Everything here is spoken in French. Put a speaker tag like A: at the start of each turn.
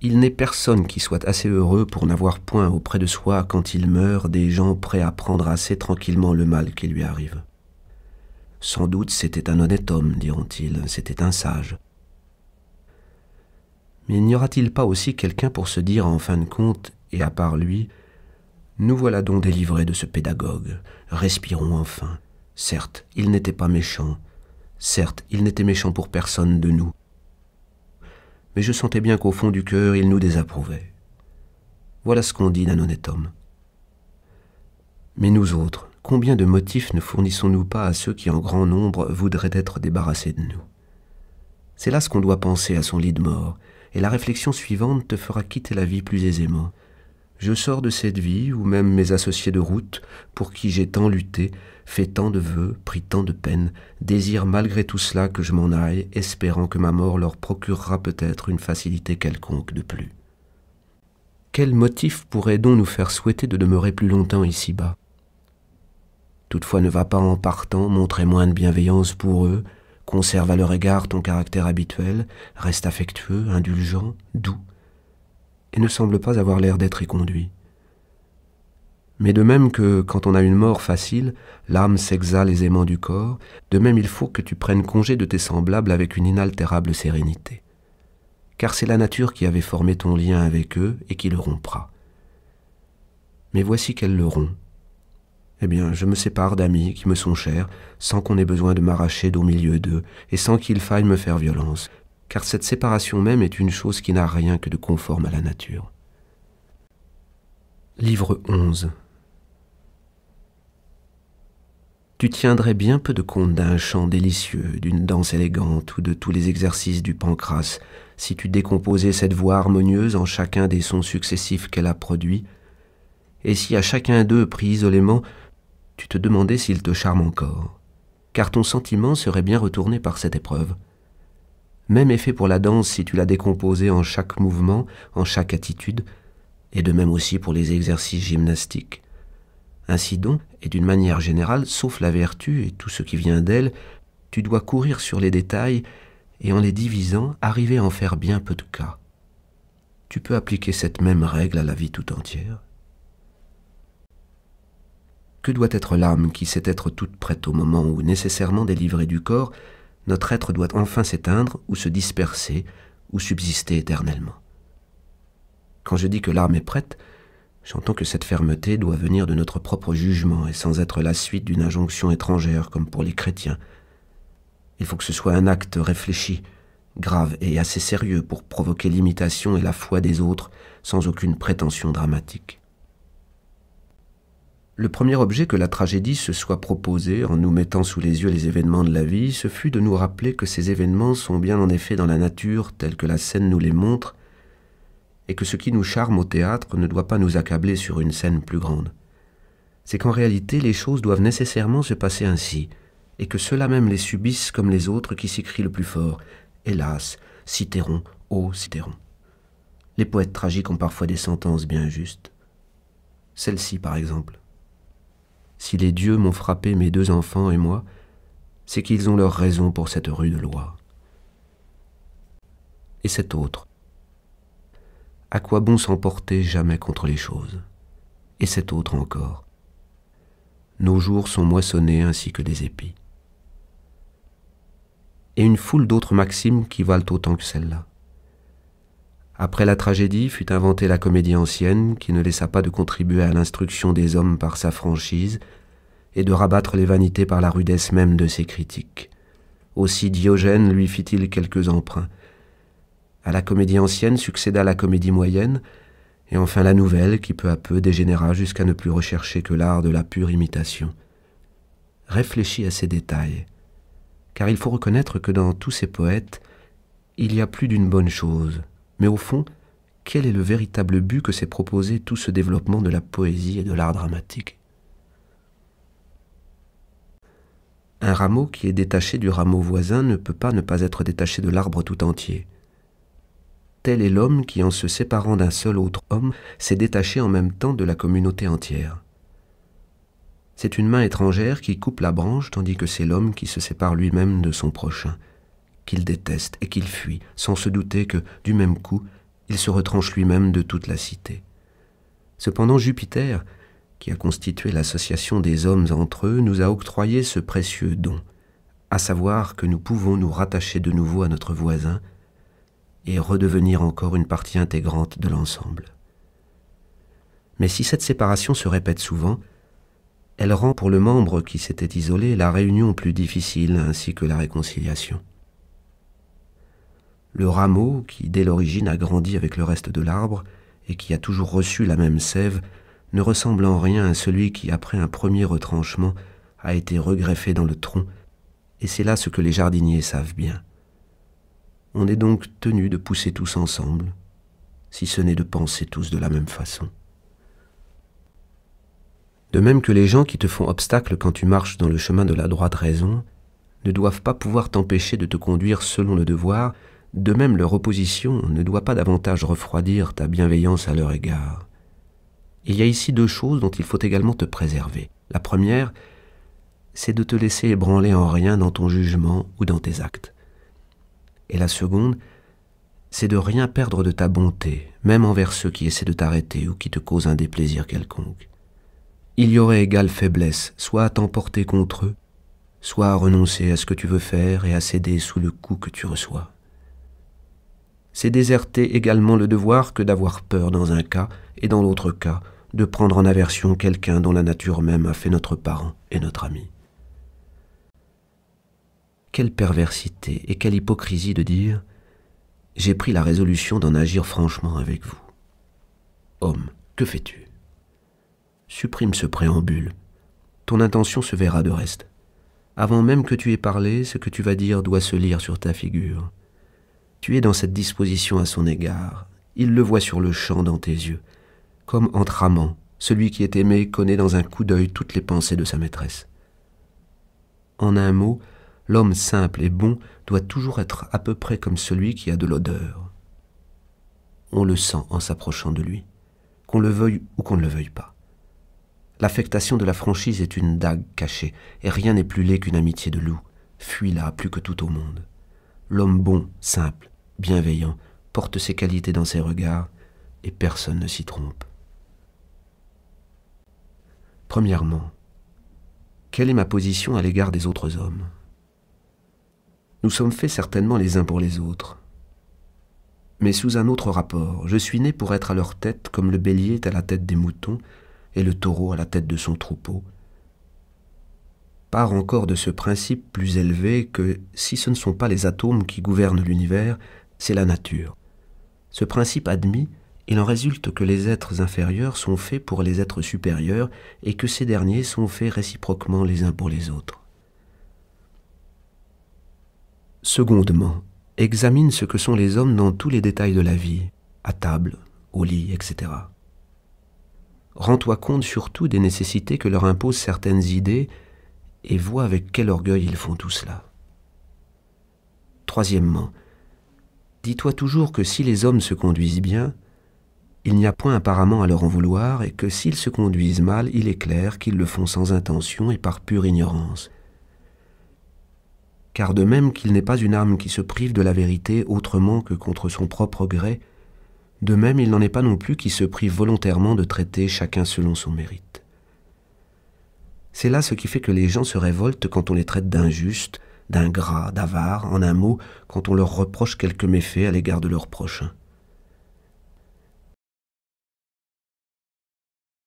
A: Il n'est personne qui soit assez heureux pour n'avoir point auprès de soi, quand il meurt, des gens prêts à prendre assez tranquillement le mal qui lui arrive. Sans doute c'était un honnête homme, diront-ils, c'était un sage. Mais n'y aura-t-il pas aussi quelqu'un pour se dire en fin de compte, et à part lui, nous voilà donc délivrés de ce pédagogue, respirons enfin. Certes, il n'était pas méchant, certes, il n'était méchant pour personne de nous, mais je sentais bien qu'au fond du cœur, il nous désapprouvait. Voilà ce qu'on dit d'un honnête homme. Mais nous autres, combien de motifs ne fournissons-nous pas à ceux qui en grand nombre voudraient être débarrassés de nous? C'est là ce qu'on doit penser à son lit de mort, et la réflexion suivante te fera quitter la vie plus aisément. Je sors de cette vie, où même mes associés de route, pour qui j'ai tant lutté, fait tant de vœux, pris tant de peines, désirent malgré tout cela que je m'en aille, espérant que ma mort leur procurera peut-être une facilité quelconque de plus. Quel motif pourrait donc nous faire souhaiter de demeurer plus longtemps ici-bas? Toutefois, ne va pas en partant montrer moins de bienveillance pour eux, conserve à leur égard ton caractère habituel, reste affectueux, indulgent, doux, et ne semble pas avoir l'air d'être éconduit. Mais de même que, quand on a une mort facile, l'âme s'exhale aisément du corps, de même il faut que tu prennes congé de tes semblables avec une inaltérable sérénité. Car c'est la nature qui avait formé ton lien avec eux et qui le rompra. Mais voici qu'elle le rompt. Eh bien, je me sépare d'amis qui me sont chers, sans qu'on ait besoin de m'arracher d'au milieu d'eux, et sans qu'il faille me faire violence, car cette séparation même est une chose qui n'a rien que de conforme à la nature. Livre 11. Tu tiendrais bien peu de compte d'un chant délicieux, d'une danse élégante ou de tous les exercices du pancrace, si tu décomposais cette voix harmonieuse en chacun des sons successifs qu'elle a produits, et si à chacun d'eux pris isolément, tu te demandais s'il te charme encore, car ton sentiment serait bien retourné par cette épreuve. Même effet pour la danse si tu la décomposais en chaque mouvement, en chaque attitude, et de même aussi pour les exercices gymnastiques. Ainsi donc, et d'une manière générale, sauf la vertu et tout ce qui vient d'elle, tu dois courir sur les détails et en les divisant, arriver à en faire bien peu de cas. Tu peux appliquer cette même règle à la vie tout entière. Que doit être l'âme qui sait être toute prête au moment où, nécessairement délivrée du corps, notre être doit enfin s'éteindre ou se disperser ou subsister éternellement? Quand je dis que l'âme est prête, j'entends que cette fermeté doit venir de notre propre jugement et sans être la suite d'une injonction étrangère comme pour les chrétiens. Il faut que ce soit un acte réfléchi, grave et assez sérieux pour provoquer l'imitation et la foi des autres sans aucune prétention dramatique. Le premier objet que la tragédie se soit proposé en nous mettant sous les yeux les événements de la vie, ce fut de nous rappeler que ces événements sont bien en effet dans la nature telle que la scène nous les montre, et que ce qui nous charme au théâtre ne doit pas nous accabler sur une scène plus grande. C'est qu'en réalité les choses doivent nécessairement se passer ainsi, et que ceux-là même les subissent comme les autres qui s'y crient le plus fort. Hélas, Cithéron, ô Cithéron. Les poètes tragiques ont parfois des sentences bien justes. Celle-ci, par exemple. Si les dieux m'ont frappé mes 2 enfants et moi, c'est qu'ils ont leur raison pour cette rude loi. Et cette autre. À quoi bon s'emporter jamais contre les choses? Et cette autre encore. Nos jours sont moissonnés ainsi que des épis. Et une foule d'autres maximes qui valent autant que celle-là. Après la tragédie fut inventée la comédie ancienne qui ne laissa pas de contribuer à l'instruction des hommes par sa franchise et de rabattre les vanités par la rudesse même de ses critiques. Aussi Diogène lui fit-il quelques emprunts. À la comédie ancienne succéda la comédie moyenne et enfin la nouvelle qui peu à peu dégénéra jusqu'à ne plus rechercher que l'art de la pure imitation. Réfléchis à ces détails, car il faut reconnaître que dans tous ces poètes, il y a plus d'une bonne chose. Mais au fond, quel est le véritable but que s'est proposé tout ce développement de la poésie et de l'art dramatique? Un rameau qui est détaché du rameau voisin ne peut pas ne pas être détaché de l'arbre tout entier. Tel est l'homme qui, en se séparant d'un seul autre homme, s'est détaché en même temps de la communauté entière. C'est une main étrangère qui coupe la branche, tandis que c'est l'homme qui se sépare lui-même de son prochain, qu'il déteste et qu'il fuit, sans se douter que, du même coup, il se retranche lui-même de toute la cité. Cependant Jupiter, qui a constitué l'association des hommes entre eux, nous a octroyé ce précieux don, à savoir que nous pouvons nous rattacher de nouveau à notre voisin et redevenir encore une partie intégrante de l'ensemble. Mais si cette séparation se répète souvent, elle rend pour le membre qui s'était isolé la réunion plus difficile ainsi que la réconciliation. Le rameau, qui dès l'origine a grandi avec le reste de l'arbre et qui a toujours reçu la même sève, ne ressemble en rien à celui qui, après un premier retranchement, a été regreffé dans le tronc, et c'est là ce que les jardiniers savent bien. On est donc tenu de pousser tous ensemble, si ce n'est de penser tous de la même façon. De même que les gens qui te font obstacle quand tu marches dans le chemin de la droite raison ne doivent pas pouvoir t'empêcher de te conduire selon le devoir, de même leur opposition ne doit pas davantage refroidir ta bienveillance à leur égard. Il y a ici deux choses dont il faut également te préserver. La première, c'est de te laisser ébranler en rien dans ton jugement ou dans tes actes. Et la seconde, c'est de rien perdre de ta bonté, même envers ceux qui essaient de t'arrêter ou qui te causent un déplaisir quelconque. Il y aurait égale faiblesse, soit à t'emporter contre eux, soit à renoncer à ce que tu veux faire et à céder sous le coup que tu reçois. C'est déserter également le devoir que d'avoir peur dans un cas et dans l'autre cas de prendre en aversion quelqu'un dont la nature même a fait notre parent et notre ami. Quelle perversité et quelle hypocrisie de dire « J'ai pris la résolution d'en agir franchement avec vous. » Homme, que fais-tu? Supprime ce préambule. Ton intention se verra de reste. Avant même que tu aies parlé, ce que tu vas dire doit se lire sur ta figure. Tu es dans cette disposition à son égard. Il le voit sur le champ dans tes yeux. Comme entre amants, celui qui est aimé connaît dans un coup d'œil toutes les pensées de sa maîtresse. En un mot, l'homme simple et bon doit toujours être à peu près comme celui qui a de l'odeur. On le sent en s'approchant de lui, qu'on le veuille ou qu'on ne le veuille pas. L'affectation de la franchise est une dague cachée, et rien n'est plus laid qu'une amitié de loup. Fuis-la plus que tout au monde. L'homme bon, simple, bienveillant, porte ses qualités dans ses regards, et personne ne s'y trompe. Premièrement, quelle est ma position à l'égard des autres hommes? Nous sommes faits certainement les uns pour les autres. Mais sous un autre rapport, je suis né pour être à leur tête comme le bélier est à la tête des moutons et le taureau à la tête de son troupeau. Part encore de ce principe plus élevé que si ce ne sont pas les atomes qui gouvernent l'univers, c'est la nature. Ce principe admis, il en résulte que les êtres inférieurs sont faits pour les êtres supérieurs et que ces derniers sont faits réciproquement les uns pour les autres. Secondement, examine ce que sont les hommes dans tous les détails de la vie, à table, au lit, etc. Rends-toi compte surtout des nécessités que leur imposent certaines idées et vois avec quel orgueil ils font tout cela. Troisièmement, dis-toi toujours que si les hommes se conduisent bien, il n'y a point apparemment à leur en vouloir et que s'ils se conduisent mal, il est clair qu'ils le font sans intention et par pure ignorance. Car de même qu'il n'est pas une âme qui se prive de la vérité autrement que contre son propre gré, de même il n'en est pas non plus qui se prive volontairement de traiter chacun selon son mérite. C'est là ce qui fait que les gens se révoltent quand on les traite d'injustes, d'ingrats, d'avares, en un mot, quand on leur reproche quelques méfaits à l'égard de leur prochain.